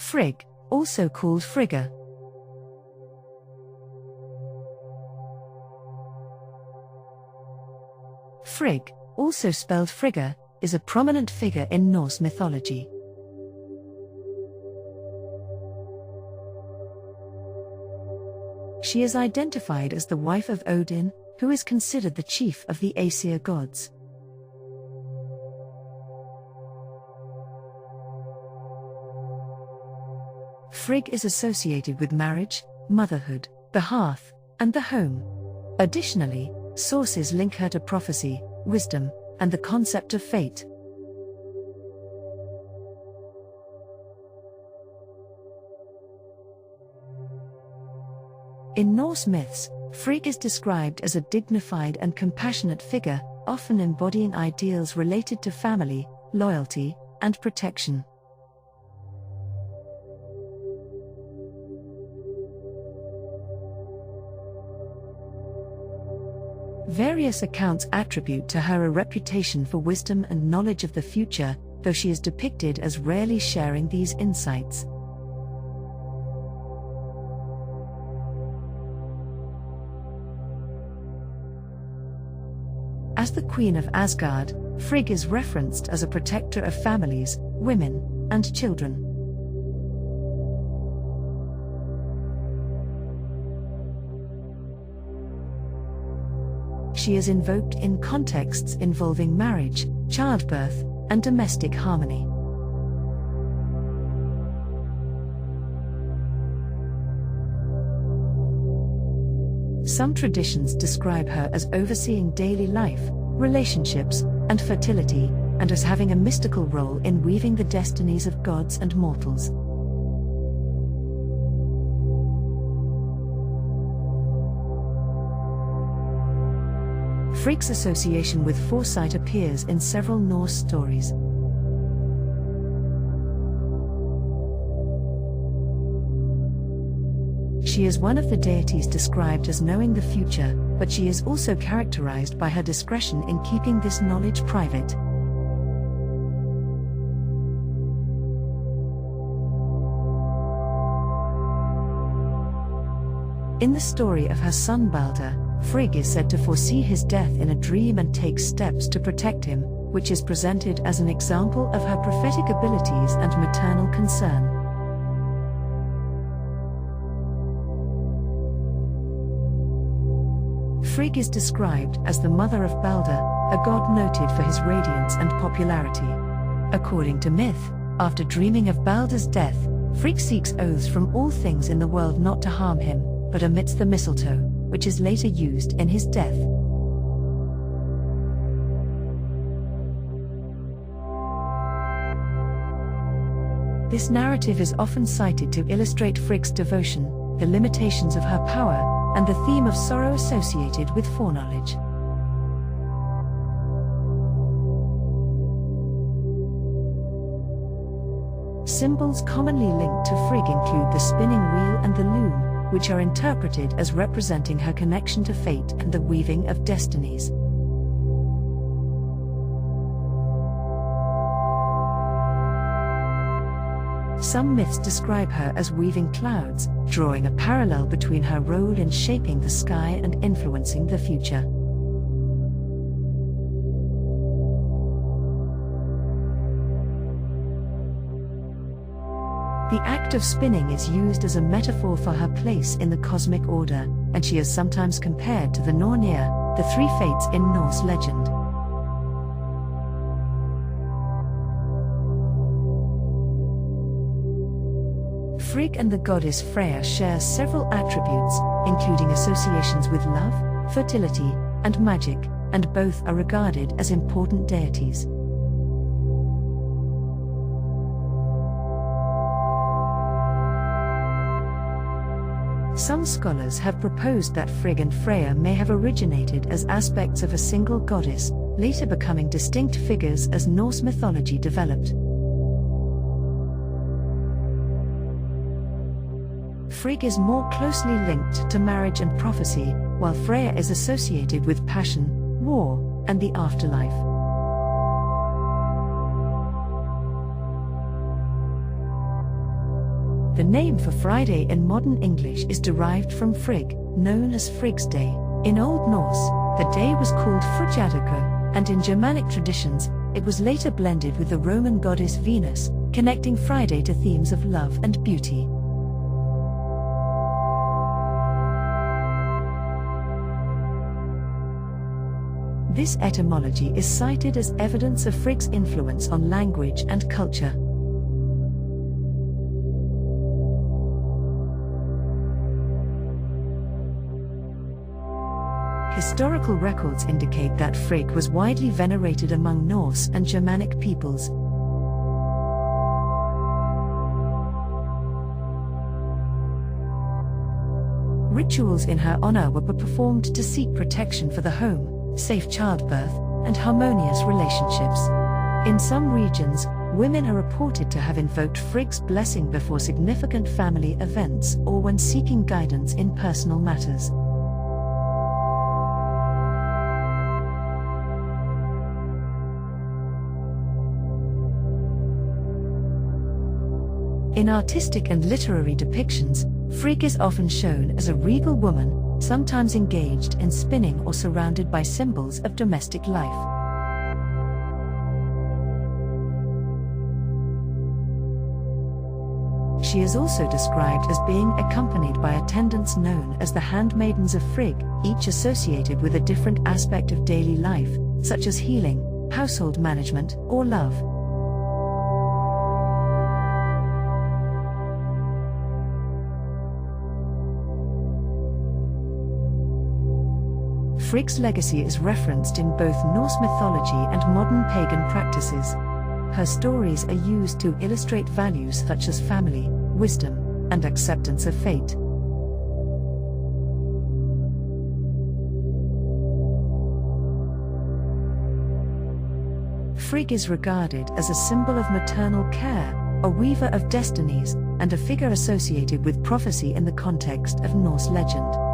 Frigg, also called Frigga. Frigg, also spelled Frigga, is a prominent figure in Norse mythology. She is identified as the wife of Odin, who is considered the chief of the Aesir gods. Frigg is associated with marriage, motherhood, the hearth, and the home. Additionally, sources link her to prophecy, wisdom, and the concept of fate. In Norse myths, Frigg is described as a dignified and compassionate figure, often embodying ideals related to family, loyalty, and protection. Various accounts attribute to her a reputation for wisdom and knowledge of the future, though she is depicted as rarely sharing these insights. As the Queen of Ásgard, Frigg is referenced as a protector of families, women, and children. She is invoked in contexts involving marriage, childbirth, and domestic harmony. Some traditions describe her as overseeing daily life, relationships, and fertility, and as having a mystical role in weaving the destinies of gods and mortals. Frigg's association with foresight appears in several Norse stories. She is one of the deities described as knowing the future, but she is also characterized by her discretion in keeping this knowledge private. In the story of her son Balder, Frigg is said to foresee his death in a dream and take steps to protect him, which is presented as an example of her prophetic abilities and maternal concern. Frigg is described as the mother of Balder, a god noted for his radiance and popularity. According to myth, after dreaming of Balder's death, Frigg seeks oaths from all things in the world not to harm him, but omits the mistletoe, which is later used in his death. This narrative is often cited to illustrate Frigg's devotion, the limitations of her power, and the theme of sorrow associated with foreknowledge. Symbols commonly linked to Frigg include the spinning wheel and the loom, which are interpreted as representing her connection to fate and the weaving of destinies. Some myths describe her as weaving clouds, drawing a parallel between her role in shaping the sky and influencing the future. The act of spinning is used as a metaphor for her place in the cosmic order, and she is sometimes compared to the Nornir, the three fates in Norse legend. Frigg and the goddess Freyja share several attributes, including associations with love, fertility, and magic, and both are regarded as important deities. Some scholars have proposed that Frigg and Freyja may have originated as aspects of a single goddess, later becoming distinct figures as Norse mythology developed. Frigg is more closely linked to marriage and prophecy, while Freyja is associated with passion, war, and the afterlife. The name for Friday in modern English is derived from Frigg, known as Frigg's Day. In Old Norse, the day was called Frigga, and in Germanic traditions, it was later blended with the Roman goddess Venus, connecting Friday to themes of love and beauty. This etymology is cited as evidence of Frigg's influence on language and culture. Historical records indicate that Frigg was widely venerated among Norse and Germanic peoples. Rituals in her honor were performed to seek protection for the home, safe childbirth, and harmonious relationships. In some regions, women are reported to have invoked Frigg's blessing before significant family events or when seeking guidance in personal matters. In artistic and literary depictions, Frigg is often shown as a regal woman, sometimes engaged in spinning or surrounded by symbols of domestic life. She is also described as being accompanied by attendants known as the handmaidens of Frigg, each associated with a different aspect of daily life, such as healing, household management, or love. Frigg's legacy is referenced in both Norse mythology and modern pagan practices. Her stories are used to illustrate values such as family, wisdom, and acceptance of fate. Frigg is regarded as a symbol of maternal care, a weaver of destinies, and a figure associated with prophecy in the context of Norse legend.